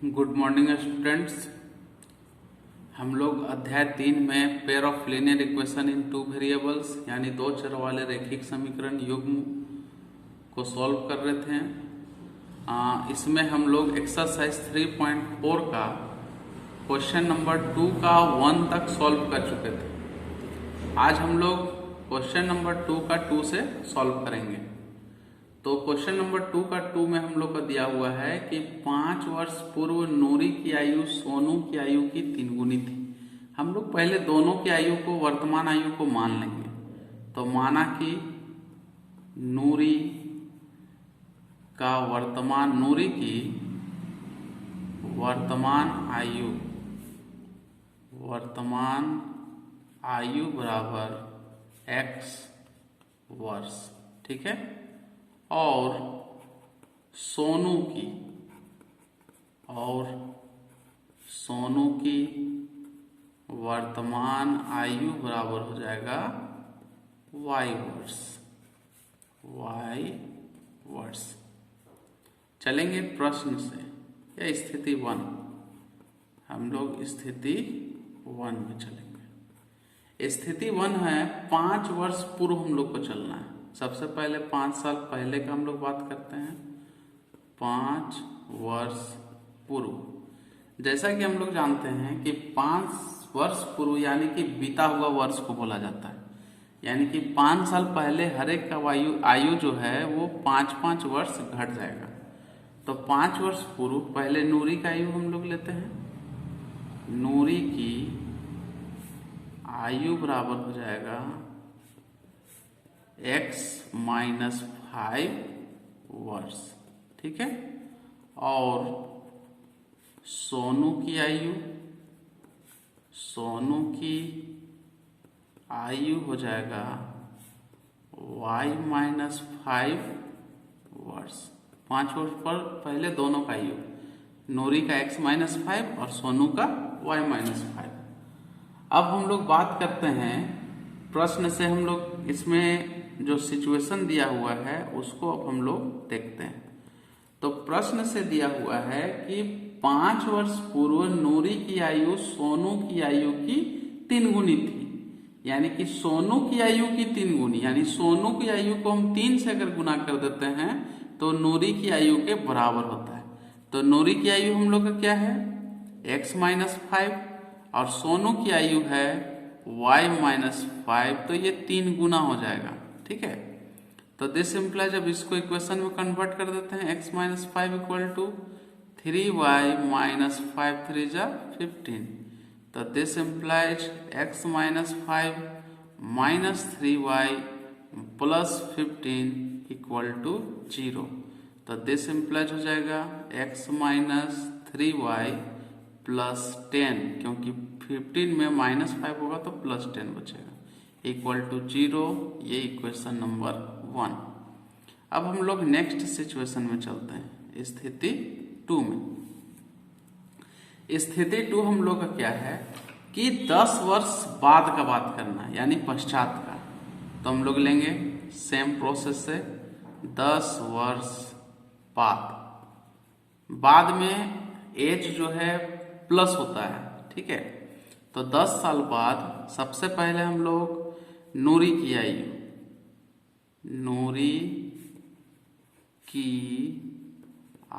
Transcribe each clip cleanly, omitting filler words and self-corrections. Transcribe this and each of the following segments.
Good morning students. हम लोग अध्याय 3 में pair of linear equation in two variables यानी दो चर वाले रैखिक समीकरण युग्म को सॉल्व कर रहे थे। इसमें हम लोग एक्सरसाइज 3.4 का क्वेश्चन नंबर 2 का 1 तक सॉल्व कर चुके थे। आज हम लोग क्वेश्चन नंबर 2 का 2 से सॉल्व करेंगे। तो क्वेश्चन नंबर 2 का 2 में हम लोग का दिया हुआ है कि 5 वर्ष पूर्व नूरी की आयु सोनू की आयु की 3 गुनी थी। हम लोग पहले दोनों की आयु को वर्तमान आयु को मान लेंगे। तो माना कि नूरी की वर्तमान आयु बराबर x वर्ष, ठीक है। और सोनू की वर्तमान आयु बराबर हो जाएगा y वर्ष। चलेंगे प्रश्न से या स्थिति 1। हम लोग स्थिति 1 में चलेंगे। स्थिति 1 है 5 वर्ष पूर्व हम लोग को चलना है। सबसे पहले 5 साल पहले का हम लोग बात करते हैं। 5 वर्ष पूर्व, जैसा कि हम लोग जानते हैं कि 5 वर्ष पूर्व यानी कि बीता हुआ वर्ष को बोला जाता है। यानी कि 5 साल पहले हर एक का आयु जो है वो 5-5 वर्ष घट जाएगा। तो 5 वर्ष पूर्व पहले नूरी का आयु हम लोग लेते हैं। नूरी की आयु बराबर हो जाएगा x - 5 वर्ष, ठीक है। और सोनू की आयु हो जाएगा y - 5 वर्ष। 5 वर्ष पर पहले दोनों का आयु, नूरी का x - 5 और सोनू का y - 5। अब हम लोग बात करते हैं प्रश्न से। हम लोग इसमें जो सिचुएशन दिया हुआ है उसको अब हम लोग देखते हैं। तो प्रश्न से दिया हुआ है कि 5 वर्ष पूर्व नूरी की आयु सोनू की आयु की 3 गुनी थी। यानी कि सोनू की आयु की 3 गुनी, यानी सोनू की आयु को हम 3 से अगर गुना कर देते हैं तो नूरी की आयु के बराबर होता है। तो नूरी की आयु हम लोग का क्या है x - 5 और सोनू की आयु है y - 5। तो ये 3 गुना हो जाएगा, ठीक है। तो दिस इम्प्लाई, जब इसको इक्वेशन में कन्वर्ट कर देते हैं x - 5 इक्वल टू 3y - 5 3 जा 15। तो this implies x - 5 - 3y plus 15 equal to 0। तो दिस इम्प्लाइज हो जाएगा x - 3y प्लस 10, क्योंकि 15 में -5 होगा तो प्लस 10 बचेगा, इक्वल टू 0। ये इक्वेशन नंबर 1। अब हम लोग नेक्स्ट सिचुएशन में चलते हैं, स्थिति 2 में। स्थिति 2 हम लोग का क्या है कि 10 वर्ष बाद का बात करना है, यानी पश्चात का। तो हम लोग लेंगे सेम प्रोसेस से 10 वर्ष बाद में एज जो है प्लस होता है, ठीक है। तो 10 साल बाद सबसे पहले हम लोग नूरी की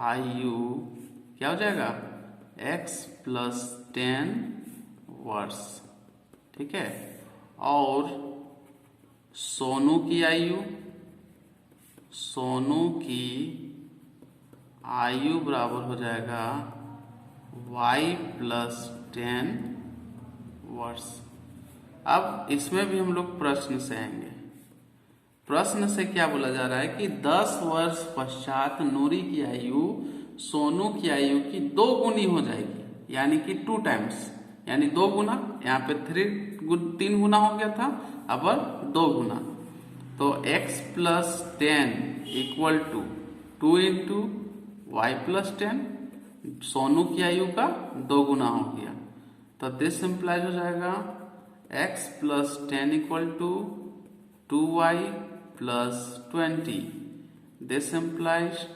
आयु क्या हो जाएगा x + 10 वर्ष, ठीक है। और सोनू की आयु बराबर हो जाएगा y + 10 वर्ष। अब इसमें भी हम लोग प्रश्न से आएंगे। प्रश्न से क्या बोला जा रहा है कि 10 वर्ष पश्चात नूरी की आयु सोनू की आयु की 2 गुनी हो जाएगी, यानी कि 2 टाइम्स, यानी 2 गुना। यहाँ पे 3 गुना हो गया था, अब 2 गुना। तो x + 10 equal to 2 into y + 10, Sonu की आयु का 2 गुना हो गया। तो दिस इम्प्लाइज हो जाएगा x + 10 equal to 2y + 20. This implies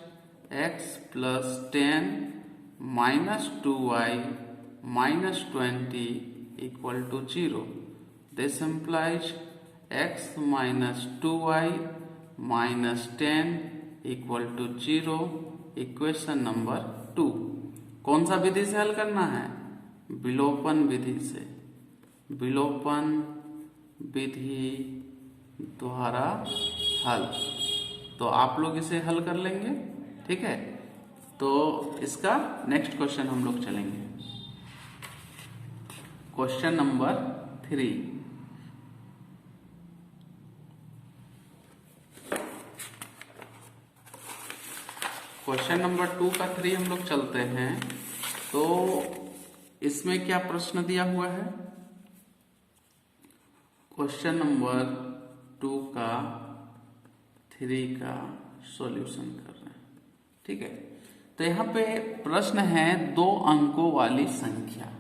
x + 10 -2y -20 equal to 0. This implies x minus 2y minus 10 equal to 0. Equation number 2 कौन सा विधि से हल करना है? विलोपन विधि से, विलोपन विधि द्वारा हल। तो आप लोग इसे हल कर लेंगे, ठीक है। तो इसका नेक्स्ट क्वेश्चन हम लोग चलेंगे, क्वेश्चन नंबर 3। क्वेश्चन नंबर 2 का 3 हम लोग चलते हैं। तो इसमें क्या प्रश्न दिया हुआ है? क्वेश्चन नंबर 2 का 3 का सॉल्यूशन कर रहे हैं, ठीक है। तो यहाँ पे प्रश्न है 2 अंकों वाली संख्या।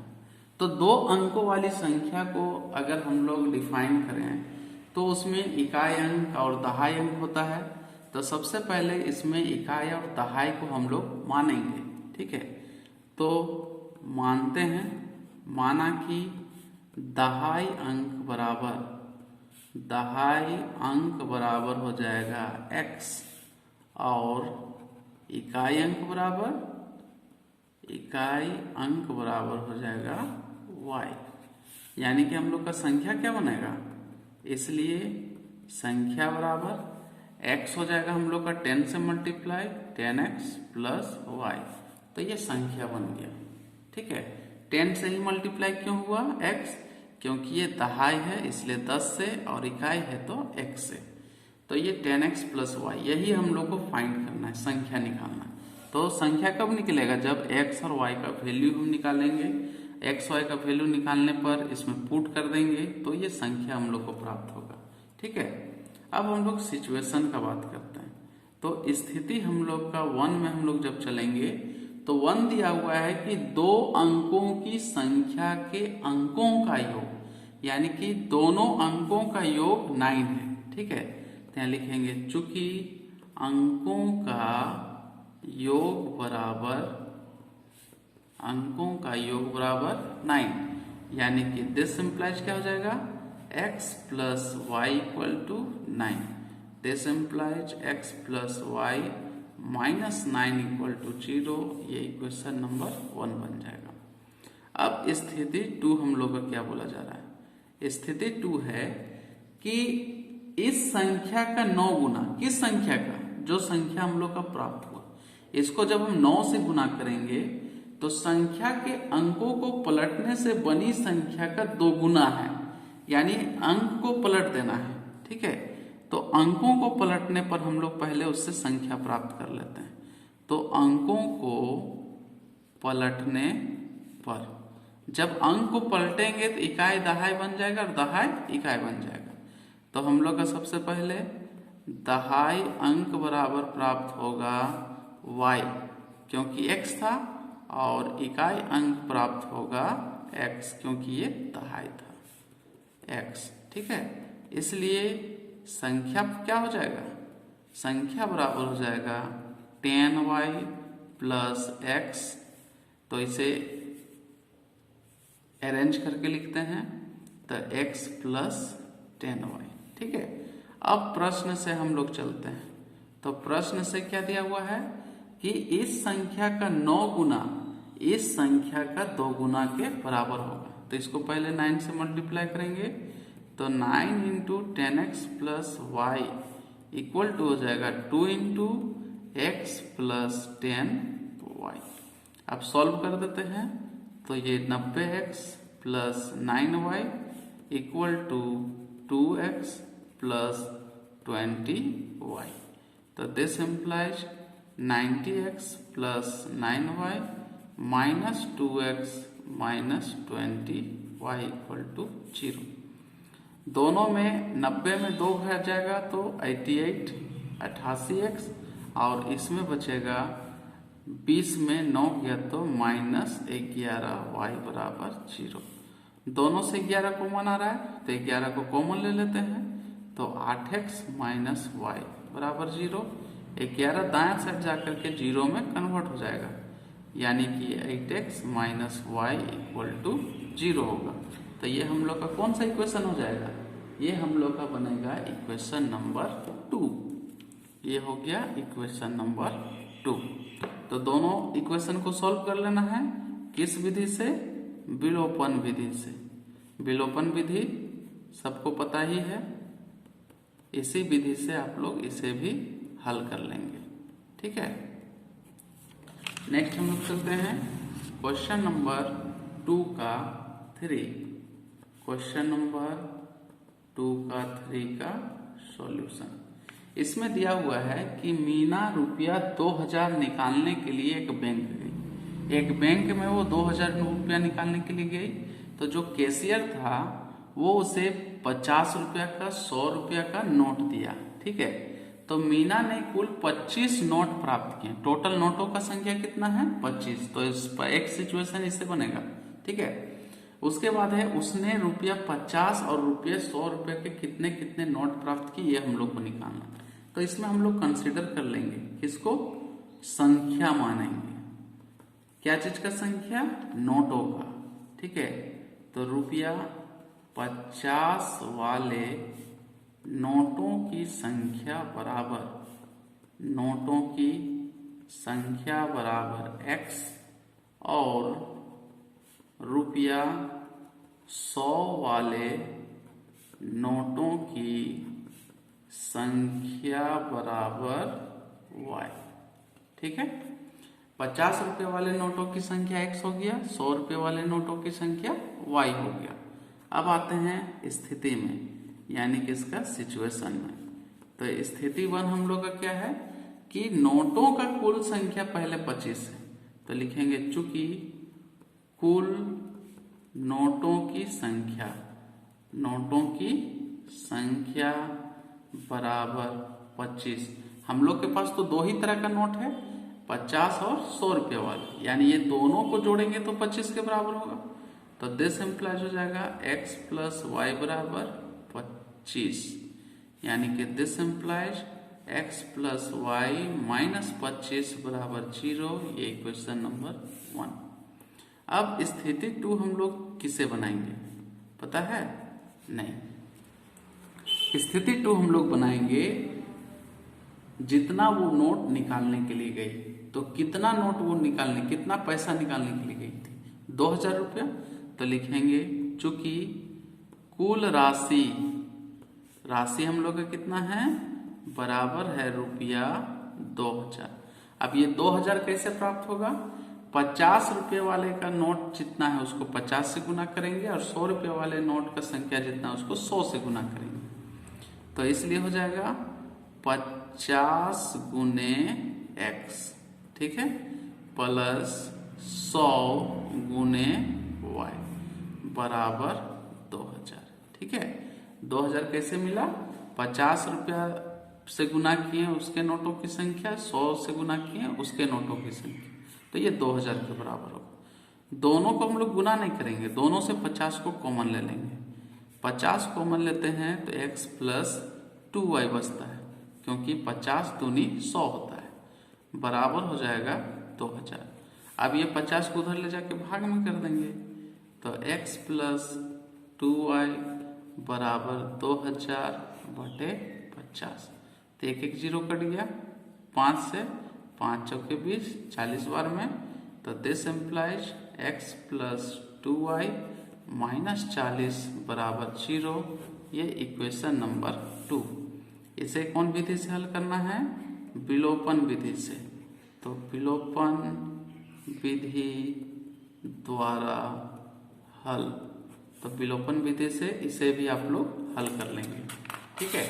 तो 2 अंकों वाली संख्या को अगर हम लोग डिफाइन करें तो उसमें इकाई अंक और दहाई अंक होता है। तो सबसे पहले इसमें इकाई और दहाई को हम लोग मानेंगे, ठीक है। तो मानते हैं, माना कि दहाई अंक बराबर हो जाएगा x और इकाई अंक बराबर हो जाएगा y। यानी कि हम लोग का संख्या क्या बनेगा? इसलिए संख्या बराबर x हो जाएगा हम लोग का 10 से मल्टीप्लाई 10x प्लस y। तो ये संख्या बन गया, ठीक है। 10 से ही मल्टीप्लाई क्यों हुआ? x, क्योंकि ये दहाई है इसलिए 10 से, और इकाई है तो x से। तो ये 10x प्लस y, यही हम लोग को फाइंड करना है, संख्या निकालना है। तो संख्या कब निकलेगा? जब x और y का वैल्यू हम निकालेंगे। x y का वैल्यू निकालने पर इसमें पुट कर देंगे तो ये संख्या हम लोग को प्राप्त होगा, ठीक है। अब हम लोग सिचुएशन का बात करते हैं। तो स्थिति हम लोग का 1 में हम लोग जब चलेंगे तो 1 दिया हुआ है कि 2 अंकों की संख्या के अंकों का योग, यानी कि दोनों अंकों का योग 9 है, ठीक है। तो यहाँ लिखेंगे चूंकि अंकों का योग बराबर 9, यानी कि दिस इंप्लाइज क्या हो जाएगा? x plus y equal to 9। This implies x plus y minus 9 equal to 0। ये इक्वेशन नंबर 1 बन जाएगा। अब स्थिति 2 हम लोग का क्या बोला जा रहा है? स्थिति 2 है कि इस संख्या का 9 गुना, किस संख्या का? जो संख्या हम लोग का प्राप्त हुआ, इसको जब हम 9 से गुना करेंगे तो संख्या के अंकों को पलटने से बनी संख्या का 2 गुना है, यानी अंक को पलट देना है, ठीक है। तो अंकों को पलटने पर हम लोग पहले उससे संख्या प्राप्त कर लेते हैं। तो अंकों को पलटने पर जब अंक को पलटेंगे तो इकाई दहाई बन जाएगा और दहाई इकाई बन जाएगा। तो हम लोग का सबसे पहले दहाई अंक बराबर प्राप्त होगा y, क्योंकि x था, और इकाई अंक प्राप्त होगा x, क्योंकि ये दहाई था x, ठीक है। इसलिए संख्या क्या हो जाएगा? संख्या बराबर हो जाएगा 10y प्लस x। तो इसे अरेंज करके लिखते हैं तो x प्लस 10y, ठीक है। अब प्रश्न से हम लोग चलते हैं। तो प्रश्न से क्या दिया हुआ है कि इस संख्या का 9 गुना इस संख्या का 2 गुना के बराबर होगा। तो इसको पहले 9 से मल्टीप्लाई करेंगे तो 9 into 10x plus y equal to हो जाएगा 2 इंटू एक्स प्लस 10y। अब सॉल्व कर देते हैं तो ये 90x plus 9y equal to 2x plus 20y। तो this implies 90x plus 9y minus 2x minus 20y equal to 0। दोनों में 90 में 2 घट जाएगा तो 88x, और इसमें बचेगा 20 में 9 गया तो माइनस 11y बराबर 0। दोनों से 11 कॉमन आ रहा है तो 11 को कॉमन ले लेते हैं तो 8x माइनस y बराबर 0। 11 दाएं साइड जाकर के 0 में कन्वर्ट हो जाएगा यानी कि 8x minus Y equal to 0 होगा। तो ये हम लोग का कौन सा इक्वेशन हो जाएगा? ये हम लोग का बनेगा इक्वेशन नंबर 2। ये हो गया इक्वेशन नंबर 2। तो दोनों इक्वेशन को सॉल्व कर लेना है। किस विधि से? विलोपन विधि से। विलोपन विधि सबको पता ही है, इसी विधि से आप लोग इसे भी हल कर लेंगे। ठीक है, नेक्स्ट हम लोग चलते हैं क्वेश्चन नंबर 2 का 3। क्वेश्चन नंबर 2 का 3 का सॉल्यूशन। इसमें दिया हुआ है कि मीना रुपया 2000 निकालने के लिए एक बैंक गई। एक बैंक में वो 2000 रुपया निकालने के लिए गई, तो जो कैशियर था वो उसे 50 रुपया का 100 रुपया का नोट दिया। ठीक है, तो मीना ने कुल 25 नोट प्राप्त किए। टोटल नोटों का संख्या कितना है? 25। तो इस पर एक सिचुएशन इससे बनेगा। ठीक है, उसके बाद है उसने रुपया 50 और रुपये 100 रुपये के कितने कितने नोट प्राप्त किए, ये हम लोग को निकालना। तो इसमें हम लोग कंसिडर कर लेंगे किसको? संख्या मानेंगे। क्या चीज का संख्या? नोटों का। ठीक है, तो रुपया 50 वाले नोटों की संख्या बराबर, नोटों की संख्या बराबर x और रुपया 100 वाले नोटों की संख्या बराबर y। ठीक है, 50 रुपये वाले नोटों की संख्या x हो गया, 100 रुपये वाले नोटों की संख्या y हो गया। अब आते हैं स्थिति में, यानी कि इसका सिचुएशन में। तो स्थिति 1 हम लोग का क्या है कि नोटों का कुल संख्या पहले 25 है, तो लिखेंगे चूंकि कुल नोटों की संख्या, नोटों की संख्या बराबर 25। हम लोग के पास तो दो ही तरह का नोट है, 50 और 100 रुपये वाले, यानी ये दोनों को जोड़ेंगे तो 25 के बराबर होगा। तो दिस इम्प्लाइज हो जाएगा x प्लस वाई बराबर 25, यानी कि this implies x plus y minus 25 बराबर 0। ये इक्वेशन नंबर 1। अब स्थिति 2 हम लोग किसे बनाएंगे पता है? नहीं, स्थिति 2 हम लोग बनाएंगे जितना वो नोट निकालने के लिए गई। तो कितना नोट वो निकालने, कितना पैसा निकालने के लिए गई थी? 2000 रुपया। तो लिखेंगे चूंकि कुल राशि, राशि हम लोग का कितना है? बराबर है रुपया 2000। अब ये 2000 कैसे प्राप्त होगा? 50 रुपये वाले का नोट जितना है उसको 50 से गुना करेंगे और 100 रुपये वाले नोट का संख्या जितना उसको 100 से गुना करेंगे। तो इसलिए हो जाएगा 50 गुने x, ठीक है, प्लस 100 गुने y बराबर 2000। ठीक है, 2000 कैसे मिला? 50 रुपया से गुना किए उसके नोटों की संख्या, 100 से गुना किए उसके नोटों की संख्या, तो ये 2000 के बराबर होगा। दोनों को हम लोग गुना नहीं करेंगे, दोनों से 50 को कॉमन ले लेंगे। 50 कॉमन लेते हैं तो x प्लस 2y बचता है, क्योंकि 50 दूनी 100 होता है, बराबर हो जाएगा 2000। अब ये 50 को उधर ले जाके भाग में कर देंगे, तो x प्लस 2y बराबर 2000 बटे 50। तो एक एक जीरो कट गया, 5 से 5 चौके 20, 40 बार में। तो this implies x plus 2y minus 40 बराबर 0। ये इक्वेशन नंबर 2। इसे कौन विधि से हल करना है? विलोपन विधि से। तो विलोपन विधि द्वारा हल, तो विलोपन विधि से इसे भी आप लोग हल कर लेंगे। ठीक है,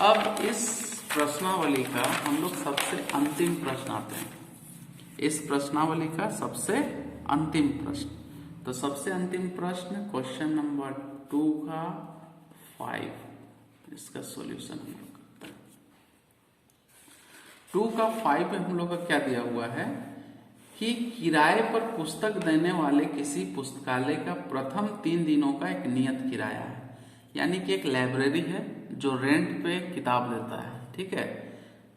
अब इस प्रश्नावली का हम लोग सबसे अंतिम प्रश्न आते हैं। इस प्रश्नावली का सबसे अंतिम प्रश्न, तो सबसे अंतिम प्रश्न क्वेश्चन नंबर 2 का 5, इसका सॉल्यूशन हम लोग करते हैं। 2 का 5 में हम लोग का क्या दिया हुआ है कि किराए पर पुस्तक देने वाले किसी पुस्तकालय का प्रथम 3 दिनों का एक नियत किराया है, यानी कि एक लाइब्रेरी है जो रेंट पे किताब देता है। ठीक है,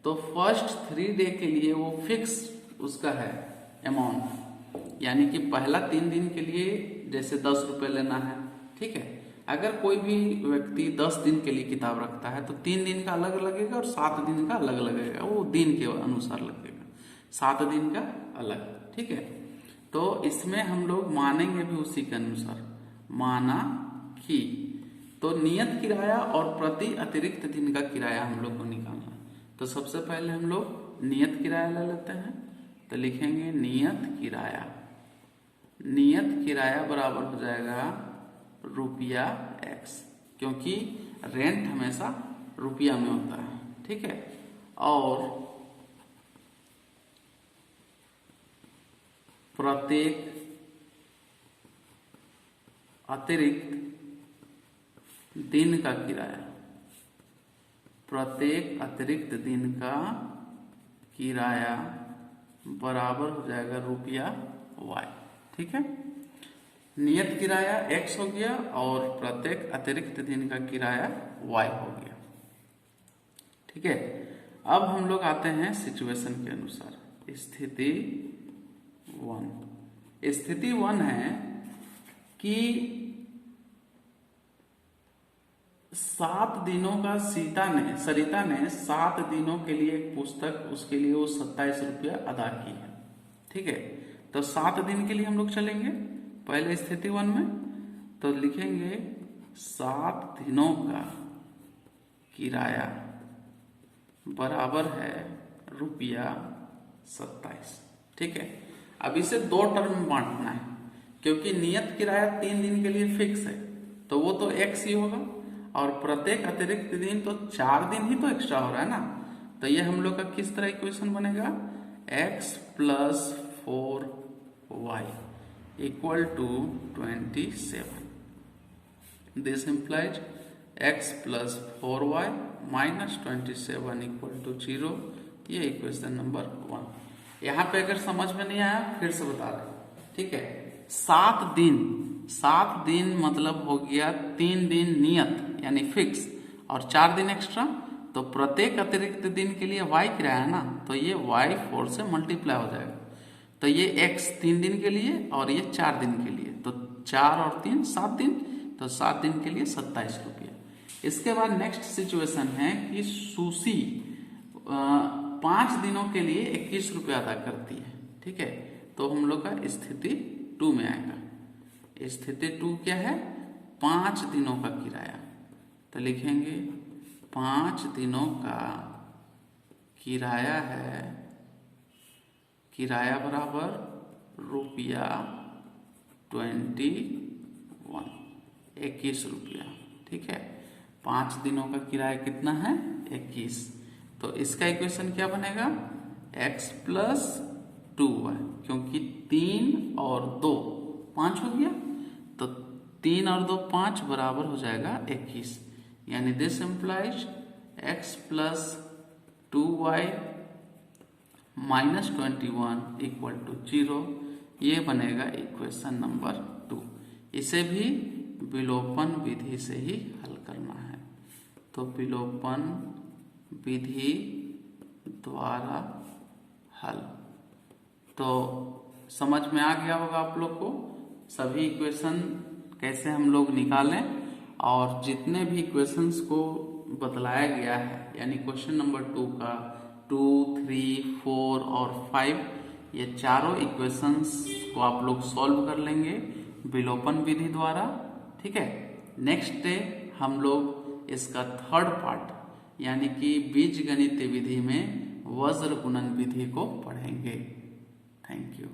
तो फर्स्ट 3 डे के लिए वो फिक्स उसका है अमाउंट, यानी कि पहला 3 दिन के लिए जैसे 10 रुपये लेना है, ठीक है। अगर कोई भी व्यक्ति 10 दिन के लिए किताब रखता है तो 3 दिन का अलग लगेगा और 7 दिन का अलग लगेगा, वो दिन के अनुसार लगेगा, 7 दिन का अलग, ठीक है। तो इसमें हम लोग मानेंगे भी उसी के अनुसार, माना कि तो नियत किराया और प्रति अतिरिक्त दिन का किराया हम लोग को निकालना है। तो सबसे पहले हम लोग नियत किराया ले लेते हैं, तो लिखेंगे नियत किराया, नियत किराया बराबर हो जाएगा रुपया x, क्योंकि रेंट हमेशा रुपया में होता है, ठीक है। और प्रत्येक अतिरिक्त दिन का किराया, प्रत्येक अतिरिक्त दिन का किराया बराबर हो जाएगा रुपया y, ठीक है। नियत किराया x हो गया और प्रत्येक अतिरिक्त दिन का किराया y हो गया, ठीक है। अब हम लोग आते हैं सिचुएशन के अनुसार। स्थिति 1, स्थिति 1 है कि 7 दिनों का सरिता ने 7 दिनों के लिए एक पुस्तक, उसके लिए वो 27 रुपया अदा की है, ठीक है। तो 7 दिन के लिए हम लोग चलेंगे पहले स्थिति 1 में, तो लिखेंगे 7 दिनों का किराया बराबर है रुपया 27, ठीक है। अब इसे 2 टर्म में बांटना है, क्योंकि नियत किराया 3 दिन के लिए फिक्स है तो वो तो x ही होगा, और प्रत्येक अतिरिक्त दिन तो 4 दिन ही तो एक्स्ट्रा हो रहा है ना। तो ये हम लोग का किस तरह इक्वेशन बनेगा, x + 4y = 27। This implies x + 4y - 27 = 0। ये इक्वेशन नंबर 1। यहाँ पे अगर समझ में नहीं आया फिर से बता रहे, ठीक है। 7 दिन मतलब हो गया 3 दिन नियत यानी फिक्स और 4 दिन एक्स्ट्रा, तो प्रत्येक अतिरिक्त दिन के लिए y किराया है ना, तो ये y 4 से मल्टीप्लाई हो जाएगा। तो ये x 3 दिन के लिए और ये 4 दिन के लिए, तो 4 और 3 7 दिन, तो 7 दिन के लिए 27 रुपया। इसके बाद नेक्स्ट सिचुएशन है कि सुशी 5 दिनों के लिए 21 रुपया अदा करती है, ठीक है। तो हम लोग का स्थिति 2 में आएगा। स्थिति 2 क्या है, 5 दिनों का किराया, तो लिखेंगे 5 दिनों का किराया है, किराया बराबर रुपया 21 रुपया, ठीक है। 5 दिनों का किराया कितना है, 21। तो इसका इक्वेशन क्या बनेगा, x + 2y, क्योंकि 3 और 2 5 हो गया, तो 3 और 2 5 बराबर हो जाएगा 21, यानी दिस इम्प्लाइज x + 2y - 21 = 0। ये बनेगा इक्वेशन नंबर 2। इसे भी विलोपन विधि से ही हल करना है, तो विलोपन विधि द्वारा हल। तो समझ में आ गया होगा आप लोग को सभी इक्वेशन कैसे हम लोग निकालें, और जितने भी इक्वेशंस को बतलाया गया है, यानी क्वेश्चन नंबर 2 का 2, 3, 4 और 5, ये चारों इक्वेशंस को आप लोग सॉल्व कर लेंगे विलोपन विधि द्वारा, ठीक है। नेक्स्ट डे हम लोग इसका 3rd पार्ट यानी कि बीजगणित विधि में वज्र गुणन विधि को पढ़ेंगे। Thank you.